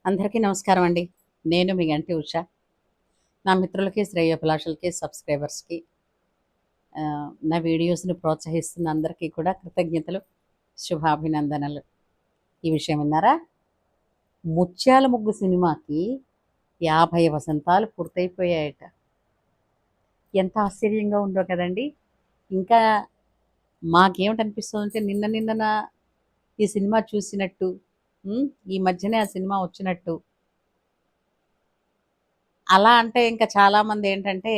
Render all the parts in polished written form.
అందరికీ నమస్కారం అండి. నేను మీ గంటి ఉష. నా మిత్రులకి, శ్రేయోభిలాషులకి, సబ్స్క్రైబర్స్‌కి నా వీడియోస్‌ని ప్రోత్సహిస్తున్న అందరికీ కూడా కృతజ్ఞతలు, శుభాభినందనలు. ఈ విషయం విన్నారా? 'ముత్యాల ముగ్గు' సినిమాకి 50 వసంతాలు పూర్తయిపోయాయట. ఎంత ఆశ్చర్యంగా ఉందో కదండీ! ఇంకా మాకేమిటనిపిస్తుందంటే నిన్నన ఈ సినిమా చూసినట్టు, ఈ మధ్యనే ఆ సినిమా వచ్చినట్టు. అలా అంటే ఇంకా చాలామంది ఏంటంటే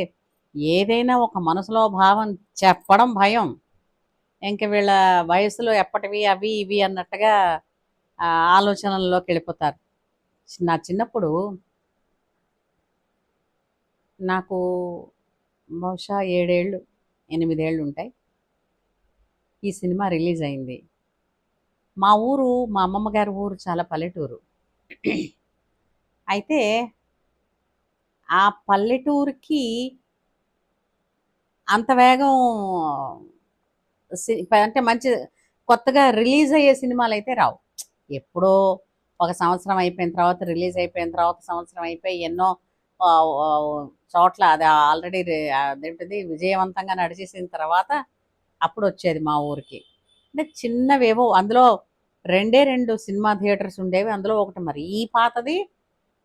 ఏదైనా ఒక మనసులో భావం చెప్పడం భయం. ఇంక వీళ్ళ వయసులో ఎప్పటివి అవి ఇవి అన్నట్టుగా ఆలోచనల్లోకి వెళ్ళిపోతారు. నా చిన్నప్పుడు నాకు బహుశా 7 ఏళ్ళు, 8 ఏళ్ళు ఉంటాయి. ఈ సినిమా రిలీజ్ అయింది. మా ఊరు, మా అమ్మమ్మ గారి ఊరు చాలా పల్లెటూరు. అయితే ఆ పల్లెటూరుకి అంత వేగం అంటే మంచి కొత్తగా రిలీజ్ అయ్యే సినిమాలైతే రావు. ఎప్పుడో ఒక సంవత్సరం అయిపోయిన తర్వాత, రిలీజ్ అయిపోయిన తర్వాత సంవత్సరం అయిపోయి ఎన్నో చోట్ల అది ఆల్రెడీ అదేంటిది విజయవంతంగా నడిచేసిన తర్వాత అప్పుడు వచ్చేది మా ఊరికి. అంటే చిన్నవేవో అందులో 2 సినిమా థియేటర్స్ ఉండేవి. అందులో ఒకటి మరీ పాతది,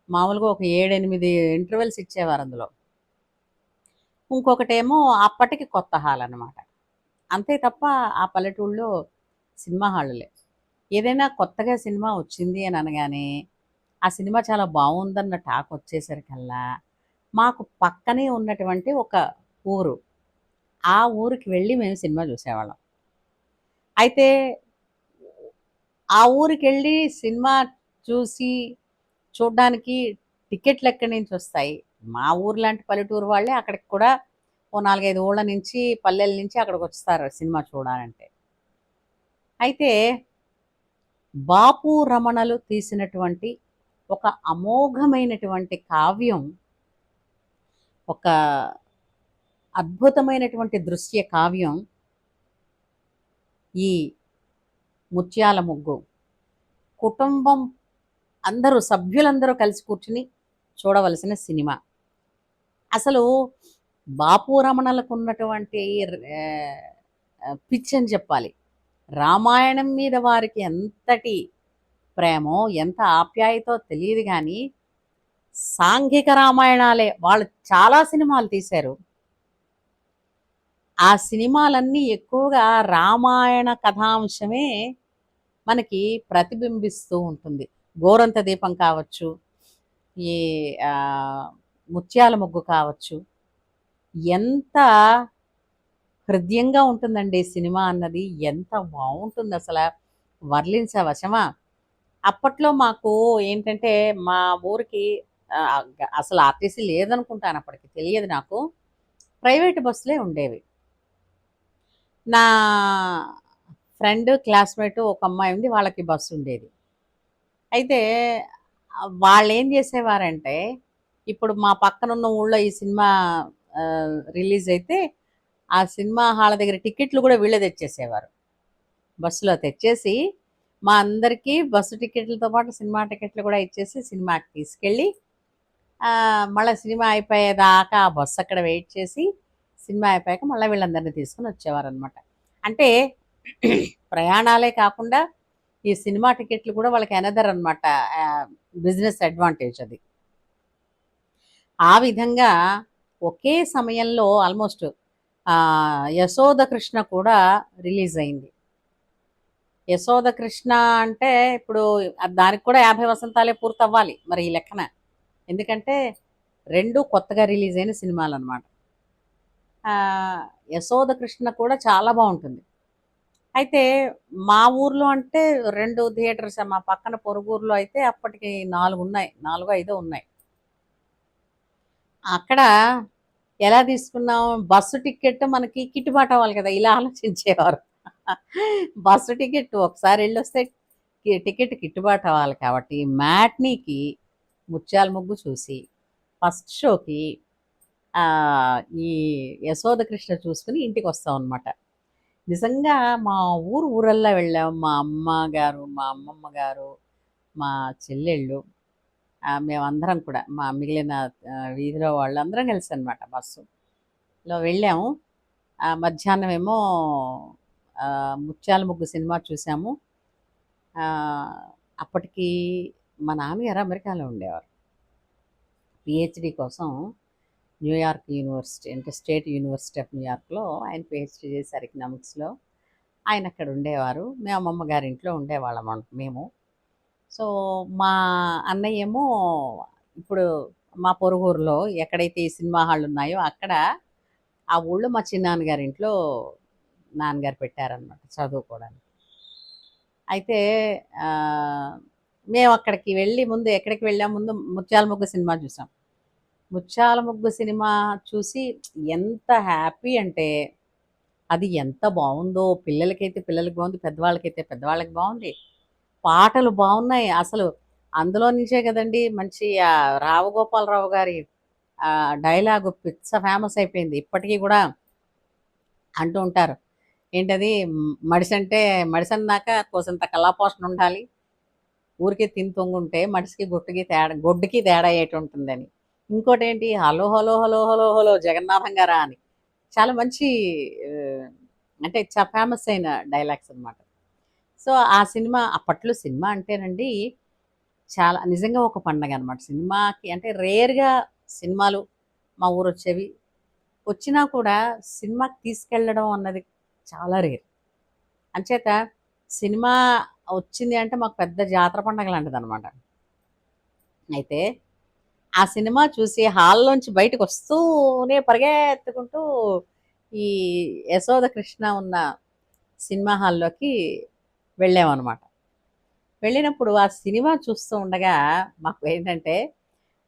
మామూలుగా ఒక 7, 8 ఇంటర్వెల్స్ ఇచ్చేవారు అందులో. ఇంకొకటేమో అప్పటికి కొత్త హాల్ అనమాట. అంతే తప్ప ఆ పల్లెటూళ్ళలో సినిమా హాళ్ళులే. ఏదైనా కొత్తగా సినిమా వచ్చింది అని అనగానే ఆ సినిమా చాలా బాగుందన్న టాక్ వచ్చేసరికల్లా మాకు పక్కనే ఉన్నటువంటి ఒక ఊరు, ఆ ఊరికి వెళ్ళి మేము సినిమా చూసేవాళ్ళం. అయితే ఆ ఊరికి వెళ్ళి సినిమా చూసి చూడ్డానికి టికెట్లు ఎక్కడి నుంచి వస్తాయి? మా ఊరు లాంటి పల్లెటూరు వాళ్ళే అక్కడికి కూడా ఓ 4, 5 ఊళ్ళ నుంచి, పల్లెల నుంచి అక్కడికి వస్తారు సినిమా చూడాలంటే. అయితే బాపు రమణలు తీసినటువంటి ఒక అమోఘమైనటువంటి కావ్యం, ఒక అద్భుతమైనటువంటి దృశ్య కావ్యం ఈ 'ముత్యాల ముగ్గు'. కుటుంబం అందరూ, సభ్యులందరూ కలిసి కూర్చుని చూడవలసిన సినిమా. అసలు బాపు రమణలకు ఉన్నటువంటి పిచ్ అని చెప్పాలి. రామాయణం మీద వారికి ఎంతటి ప్రేమో, ఎంత ఆప్యాయతో తెలియదు కానీ సాంఘిక రామాయణాలే వాళ్ళు చాలా సినిమాలు తీశారు. ఆ సినిమాలన్నీ ఎక్కువగా రామాయణ కథాంశమే మనకి ప్రతిబింబిస్తూ ఉంటుంది. గోరంత దీపం కావచ్చు, ఈ ముత్యాల ముగ్గు కావచ్చు, ఎంత హృదయంగా ఉంటుందండి సినిమా అన్నది. ఎంత బాగుంటుంది అసలు, వర్ణించవశమా? అప్పట్లో మాకు ఏంటంటే మా ఊరికి అసలు ఆర్టీసీ లేదనుకుంటాను, అప్పటికి తెలియదు నాకు. ప్రైవేట్ బస్సులే ఉండేవి. నా ఫ్రెండ్, క్లాస్మేట్ ఒక అమ్మాయి ఉంది, వాళ్ళకి బస్సు ఉండేది. అయితే వాళ్ళు ఏం చేసేవారంటే, ఇప్పుడు మా పక్కనున్న ఊళ్ళో ఈ సినిమా రిలీజ్ అయితే ఆ సినిమా హాల్ దగ్గర టికెట్లు కూడా వీళ్ళే తెచ్చేసేవారు. బస్సులో తెచ్చేసి మా అందరికీ బస్సు టికెట్లతో పాటు సినిమా టికెట్లు కూడా ఇచ్చేసి సినిమాకి తీసుకెళ్ళి మళ్ళీ సినిమా అయిపోయేదాకా ఆ బస్సు అక్కడ వెయిట్ చేసి సినిమా అయిపోయాక మళ్ళీ వీళ్ళందరినీ తీసుకుని వచ్చేవారనమాట. అంటే ప్రయాణాలే కాకుండా ఈ సినిమా టికెట్లు కూడా వాళ్ళకి ఎనదర్ అనమాట, బిజినెస్ అడ్వాంటేజ్ అది. ఆ విధంగా ఒకే సమయంలో ఆల్మోస్ట్ యశోద కృష్ణ కూడా రిలీజ్ అయింది. యశోద కృష్ణ అంటే ఇప్పుడు దానికి కూడా 50 వసంతాలే పూర్తవ్వాలి మరి ఈ లెక్కన. ఎందుకంటే 2 కొత్తగా రిలీజ్ అయిన సినిమాలు అనమాట. యశోద కృష్ణ కూడా చాలా బాగుంటుంది. అయితే మా ఊర్లో అంటే 2 థియేటర్స్, మా పక్కన పొరుగురులో అయితే అప్పటికి 4 ఉన్నాయి, 4, 5 ఉన్నాయి. అక్కడ ఎలా తీసుకున్నాం, బస్సు టికెట్ మనకి గిట్టుబాటు అవ్వాలి కదా, ఇలా ఆలోచించేవారు. బస్సు టికెట్ ఒకసారి వెళ్ళొస్తే టికెట్ గిట్టుబాటు అవ్వాలి కాబట్టి మ్యాట్నీకి ముత్యాల ముగ్గు చూసి ఫస్ట్ షోకి ఈ యశోద కృష్ణ చూసుకుని ఇంటికి వస్తాం అనమాట. నిజంగా మా ఊరల్లా వెళ్ళాం. మా అమ్మ గారు, మా అమ్మమ్మ గారు, మా చెల్లెళ్ళు, మేమందరం కూడా మా మిగిలిన వీధిలో వాళ్ళందరం కలిసి అనమాట బస్సులో వెళ్ళాము. మధ్యాహ్నం ఏమో ముత్యాల ముగ్గు సినిమా చూసాము. అప్పటికి మా నాన్నగారు అమెరికాలో ఉండేవారు. పిహెచ్డి కోసం న్యూయార్క్ యూనివర్సిటీ అంటే స్టేట్ యూనివర్సిటీ ఆఫ్ న్యూయార్క్లో ఆయన పిహెచ్డి చేశారు ఎకనామిక్స్లో. ఆయన అక్కడ ఉండేవారు. మేము అమ్మమ్మ గారి ఇంట్లో ఉండేవాళ్ళం మేము. సో మా అన్నయ్య ఏమో ఇప్పుడు మా పొరుగురులో ఎక్కడైతే ఈ సినిమా హాళ్ళు ఉన్నాయో అక్కడ ఆ ఊళ్ళో మా చిన్నాన్నగారి ఇంట్లో నాన్నగారు పెట్టారనమాట చదువుకోవడానికి. అయితే మేము అక్కడికి వెళ్ళి ముందు ఎక్కడికి వెళ్ళాం, ముందు ముత్యాల ముగ్గు సినిమా చూసాం. ముత్యాల ముగ్గు సినిమా చూసి ఎంత హ్యాపీ అంటే అది ఎంత బాగుందో, పిల్లలకైతే పిల్లలకి బాగుంది, పెద్దవాళ్ళకైతే పెద్దవాళ్ళకి బాగుంది, పాటలు బాగున్నాయి. అసలు అందులో నుంచే కదండి మంచి రావుగోపాలరావు గారి డైలాగు పిచ్చ ఫేమస్ అయిపోయింది. ఇప్పటికీ కూడా అంటూ ఉంటారు, ఏంటది, మడిసంటే మడిసన్నాక కోసంత కళాపోషణ ఉండాలి, ఊరికే తిని తొంగుంటే మడిసికి గొడ్డుకి తేడా ఏటి ఉంటుందని. ఇంకోటి ఏంటి, hello hello hello hello hello Jagannatham గారా అని చాలా మంచి అంటే చాలా ఫేమస్ అయిన డైలాగ్స్ అనమాట. సో ఆ సినిమా అప్పట్లో సినిమా అంటేనండి చాలా నిజంగా ఒక పండగ అనమాట. సినిమాకి అంటే రేర్గా సినిమాలు మా ఊరు వచ్చేవి, వచ్చినా కూడా సినిమాకి తీసుకెళ్ళడం అన్నది చాలా రేర్. అంచేత సినిమా వచ్చింది అంటే మాకు పెద్ద జాతర పండగ లాంటిది అనమాట. అయితే ఆ సినిమా చూసి హాల్లోంచి బయటకు వస్తూనే పరిగెత్తుకుంటూ ఈ యశోద కృష్ణ ఉన్న సినిమా హాల్లోకి వెళ్ళామన్నమాట. వెళ్ళినప్పుడు ఆ సినిమా చూస్తూ ఉండగా మాకు ఏంటంటే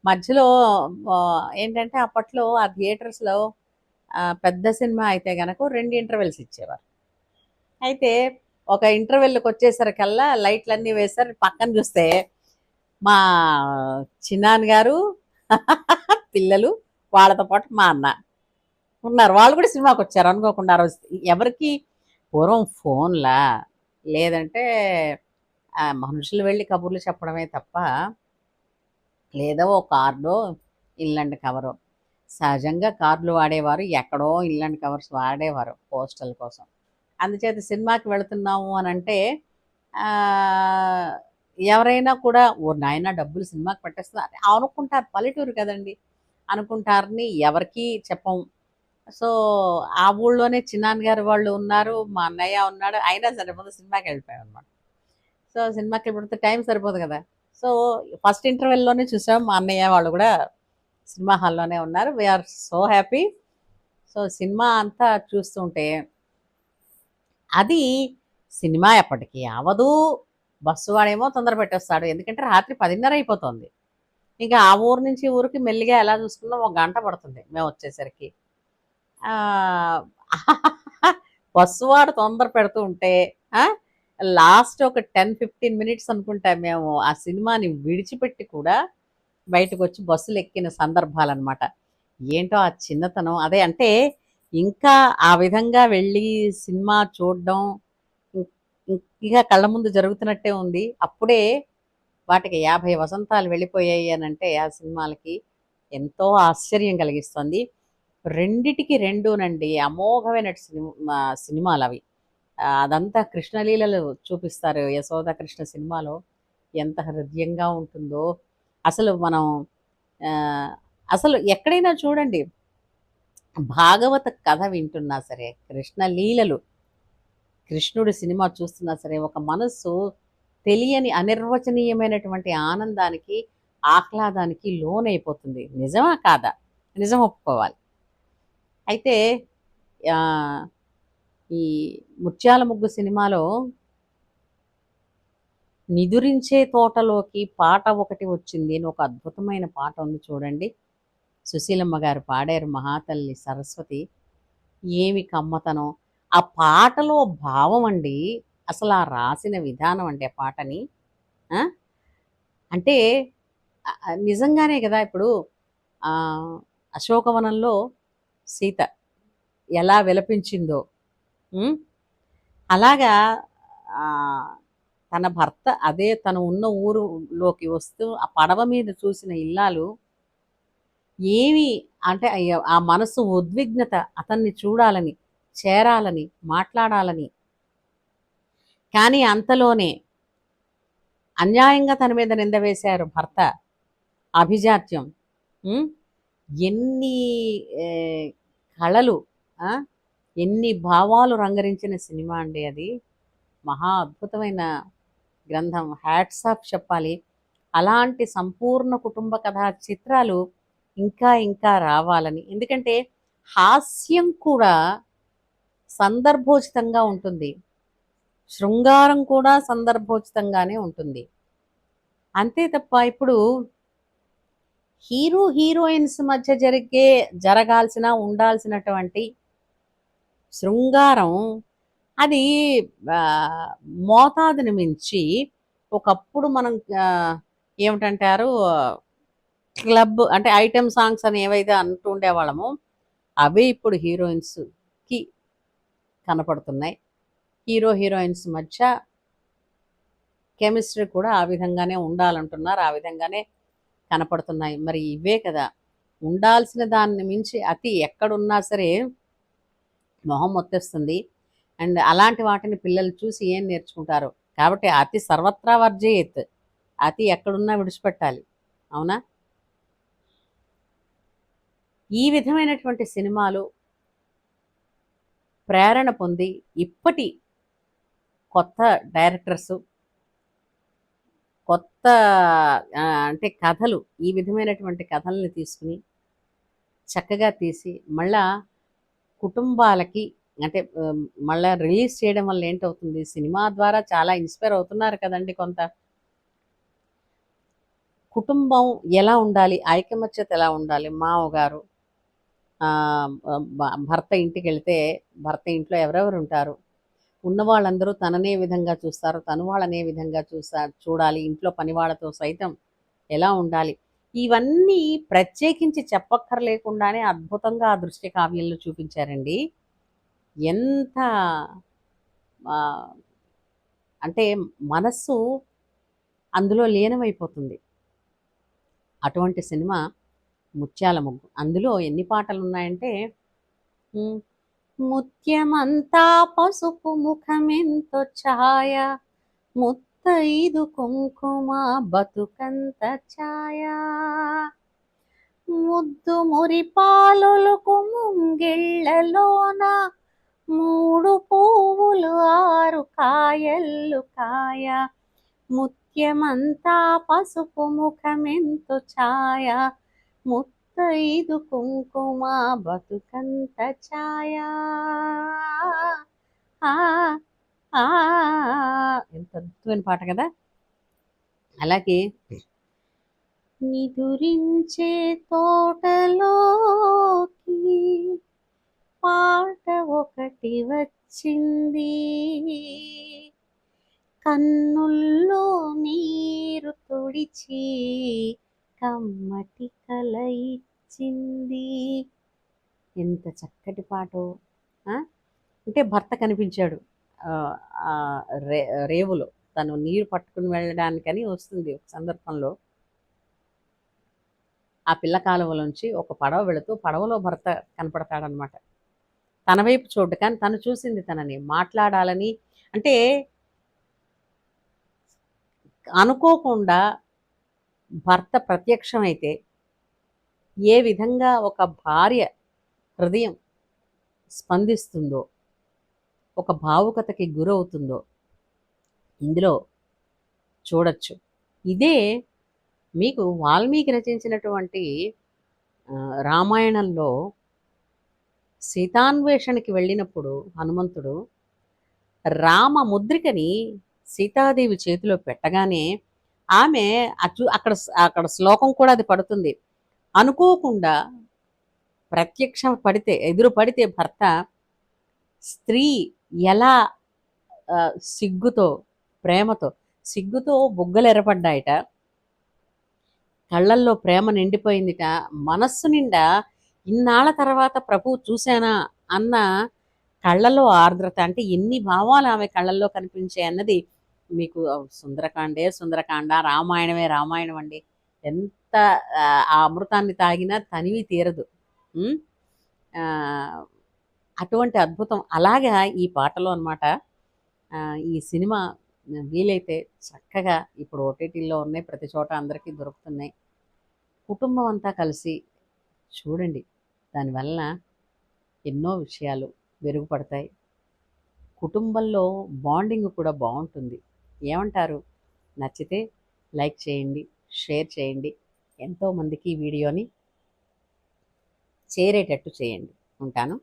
మధ్యలో ఏంటంటే అప్పట్లో ఆ థియేటర్స్లో పెద్ద సినిమా అయితే కనుక 2 ఇంటర్వెల్స్ ఇచ్చేవారు. అయితే ఒక ఇంటర్వెల్కి వచ్చేసరికల్లా లైట్లన్నీ వేశారు. పక్కన చూస్తే మా చిన్నాన్నగారు పిల్లలు వాళ్ళతో పాటు మా అన్న ఉన్నారు. వాళ్ళు కూడా సినిమాకి వచ్చారు అనుకోకుండా. ఆ రోజు ఎవరికి పూర్వం ఫోన్లా లేదంటే మనుషులు వెళ్ళి కబుర్లు చెప్పడమే తప్ప, లేదా ఓ కార్డో ఇల్లండ్ కవరో, సహజంగా కార్డులు వాడేవారు, ఎక్కడో ఇల్లండ్ కవర్స్ వాడేవారు పోస్టల్ కోసం. అందుచేత సినిమాకి వెళుతున్నాము అని అంటే ఎవరైనా కూడా ఓ నాయన డబ్బులు సినిమాకి పెట్టేస్తున్నారు అనుకుంటారు. పల్లెటూరు కదండి అనుకుంటారని ఎవరికి చెప్పం. సో ఆ ఊళ్ళోనే చిన్నాన్నగారు వాళ్ళు ఉన్నారు, మా అన్నయ్య ఉన్నాడు, అయినా సరే ముందు సినిమాకి వెళ్ళిపోయాం అనమాట. సో సినిమాకి వెళ్ళిపోతే టైం సరిపోదు కదా. సో ఫస్ట్ ఇంటర్వెల్లోనే చూసాం, మా అన్నయ్య వాళ్ళు కూడా సినిమా హాల్లోనే ఉన్నారు. We are so happy. So cinema అంతా చూస్తుంటే అది సినిమా ఎప్పటికీ అవదు. బస్సు వాడేమో తొందర పెట్టేస్తాడు, ఎందుకంటే రాత్రి 10:30 అయిపోతుంది. ఇంకా ఆ ఊరు నుంచి ఊరికి మెల్లిగా ఎలా చూసుకున్నా 1 గంట పడుతుంది మేము వచ్చేసరికి. బస్సు వాడు తొందర పెడుతూ ఉంటే లాస్ట్ ఒక 10-15 మినిట్స్ అనుకుంటా మేము ఆ సినిమాని విడిచిపెట్టి కూడా బయటకు వచ్చి బస్సులు ఎక్కిన సందర్భాలన్నమాట. ఏంటో ఆ చిన్నతనం అదే. అంటే ఇంకా ఆ విధంగా వెళ్ళి సినిమా చూడడం ఇంకా కళ్ళ ముందు జరుగుతున్నట్టే ఉంది. అప్పుడే వాటికి 50 వసంతాలు వెళ్ళిపోయాయి అని అంటే ఆ సినిమాలకి ఎంతో ఆశ్చర్యం కలిగిస్తుంది. రెండిటికి రెండునండి అమోఘమైన సినిమాలు అవి. అదంతా కృష్ణలీలలు చూపిస్తారు యశోద కృష్ణ సినిమాలో. ఎంత హృదయంగా ఉంటుందో అసలు మనం అసలు ఎక్కడైనా చూడండి, భాగవత కథ వింటున్నా సరే, కృష్ణ లీలలు, కృష్ణుడి సినిమా చూస్తున్నా సరే ఒక మనస్సు తెలియని అనిర్వచనీయమైనటువంటి ఆనందానికి, ఆహ్లాదానికి లోనైపోతుంది. నిజమా కాదా? నిజం ఒప్పుకోవాలి. అయితే ఈ ముత్యాల ముగ్గు సినిమాలో నిదురించే తోటలోకి పాట ఒకటి వచ్చింది అని ఒక అద్భుతమైన పాట ఉంది చూడండి. సుశీలమ్మ గారు పాడారు, మహాతల్లి సరస్వతి. ఏమి కమ్మతనం ఆ పాటలో భావం అండి. అసలు ఆ రాసిన విధానం అంటే ఆ పాటని అంటే నిజంగానే కదా. ఇప్పుడు అశోకవనంలో సీత ఎలా విలపించిందో అలాగా తన భర్త అదే తను ఉన్న ఊరులోకి వస్తూ ఆ పడవ మీద చూసిన ఇల్లాలు ఏమి అంటే ఆ మనసు ఉద్విగ్నత అతన్ని చూడాలని, చేరాలని, మాట్లాడాలని. కానీ అంతలోనే అన్యాయంగా తన మీద నింద వేశారు భర్త. అభిజాత్యం. హ్మ్. ఎన్ని కళలు, ఆ! ఎన్ని భావాలు రంగరించిన సినిమా అండి అది. మహా అద్భుతమైన గ్రంథం. హ్యాట్స్ ఆఫ్ చెప్పాలి. అలాంటి సంపూర్ణ కుటుంబ కథా చిత్రాలు ఇంకా ఇంకా రావాలని. ఎందుకంటే హాస్యం కూడా సందర్భోచితంగా ఉంటుంది. శృంగారం కూడా సందర్భోచితంగానే ఉంటుంది. అంతే తప్ప ఇప్పుడు హీరో, హీరోయిన్స్ మధ్య ఉండాల్సినటువంటి శృంగారం అది మోతాదుని మించి ఒకప్పుడు మనం ఏమిటంటారు క్లబ్ అంటే ఐటెమ్ సాంగ్స్ అని ఏవైతే అంటూ ఉండేవాళ్ళమో అవే ఇప్పుడు హీరోయిన్స్కి కనపడుతున్నాయి. హీరో హీరోయిన్స్ మధ్య కెమిస్ట్రీ కూడా ఆ విధంగానే ఉండాలంటున్నారు. ఆ విధంగానే కనపడుతున్నాయి. మరి ఇవే కదా ఉండాల్సిన దాన్ని మించి అతి ఎక్కడున్నా సరే మొహం మొత్తేస్తుంది. అండ్ అలాంటి వాటిని పిల్లలు చూసి ఏం నేర్చుకుంటారు? కాబట్టి అతి సర్వత్రా వర్జయేత్. అతి ఎక్కడున్నా విడిచిపెట్టాలి. అవునా? ఈ విధమైనటువంటి సినిమాలు ప్రేరణ పొంది ఇప్పటి కొత్త డైరెక్టర్సు, కొత్త అంటే కథలు, ఈ విధమైనటువంటి కథల్ని తీసుకుని చక్కగా తీసి మళ్ళా కుటుంబాలకి అంటే మళ్ళా రిలీజ్ చేయడం వల్ల ఏంటవుతుంది, సినిమా ద్వారా చాలా ఇన్స్పైర్ అవుతున్నారు కదండి కొంత. కుటుంబం ఎలా ఉండాలి, ఐకమత్యత ఎలా ఉండాలి, మావగారు భర్త ఇంటికి వెళ్తే భర్త ఇంట్లో ఎవరెవరు ఉంటారు, ఉన్న వాళ్ళందరూ తననే విధంగా చూస్తారు, తను వాళ్ళనే విధంగా చూడాలి, ఇంట్లో పనివాళ్లతో సైతం ఎలా ఉండాలి, ఇవన్నీ ప్రత్యేకించి చెప్పక్కర్లేకుండానే అద్భుతంగా ఆ దృశ్య కావ్యంలో చూపించారండి. ఎంత అంటే మనస్సు అందులో లీనమైపోతుంది. అటువంటి సినిమా ముత్యాల ముగ్గు. అందులో ఎన్ని పాటలు ఉన్నాయంటే ముత్యమంతా పసుపు ముఖమెంతో ఛాయ, ముత్తైదు కుంకుమ బతుకంత ఛాయ, ముద్దు మురిపాలులకు ముంగిళ్ళలోన, మూడు పువ్వులు ఆరు కాయల్లు కాయ, ముత్యమంతా పసుపు ముఖమెంతో ఛాయ, ముత్తైదు కుంకుమ బతుకంత ఛాయ. ఎంత అద్భుతమైన పాట కదా. అలాగే నిదురించే తోటలోకి పాట ఒకటి వచ్చింది, కన్నుల్లో నీరు తుడిచి కమ్మటి కల ఇచ్చింది. ఎంత చక్కటి పాటో. అంటే భర్త కనిపించాడు రేవులో, తను నీరు పట్టుకుని వెళ్ళడానికని వస్తుంది ఒక సందర్భంలో. ఆ పిల్ల కాలువలోంచి ఒక పడవ వెళుతూ పడవలో భర్త కనపడతాడనమాట. తన వైపు చూడ్డు, కానీ తను చూసింది తనని, మాట్లాడాలని. అంటే అనుకోకుండా భర్త ప్రత్యక్షమైతే ఏ విధంగా ఒక భార్య హృదయం స్పందిస్తుందో, ఒక భావుకతకి గురవుతుందో ఇందులో చూడొచ్చు. ఇదే మీకు వాల్మీకి రచించినటువంటి రామాయణంలో సీతాన్వేషణకి వెళ్ళినప్పుడు హనుమంతుడు రామ ముద్రికని సీతాదేవి చేతిలో పెట్టగానే ఆమె అక్కడ అక్కడ శ్లోకం కూడా అది పడుతుంది. అనుకోకుండా ప్రత్యక్షం పడితే, ఎదురు పడితే భర్త, స్త్రీ ఎలా సిగ్గుతో, ప్రేమతో, సిగ్గుతో బుగ్గలు ఎర్రపడ్డాయట, కళ్ళల్లో ప్రేమ నిండిపోయిందిట, మనస్సు నిండా ఇన్నాళ్ళ తర్వాత ప్రభు చూశానా అన్న కళ్ళల్లో ఆర్ద్రత. అంటే ఎన్ని భావాలు ఆమె కళ్ళల్లో కనిపించాయి అన్నది మీకు సుందరకాండే సుందరకాండ, రామాయణమే రామాయణం అండి. ఎంత ఆ అమృతాన్ని తాగినా తనివి తీరదు. ఉమ్, ఆ, అటువంటి అద్భుతం అలాగా ఈ పాటలో అనమాట. ఈ సినిమా వీలైతే చక్కగా ఇప్పుడు ఓటీటీలో ఉన్నాయి, ప్రతి చోట అందరికీ దొరుకుతున్నాయి. కుటుంబం అంతా కలిసి చూడండి. దానివలన ఎన్నో విషయాలు మెరుగుపడతాయి. కుటుంబంలో బాండింగ్ కూడా బాగుంటుంది. ఏమంటారు? నచ్చితే లైక్ చేయండి, షేర్ చేయండి. ఎంతోమందికి ఈ వీడియోని చేరేటట్టు చేయండి. ఉంటాను.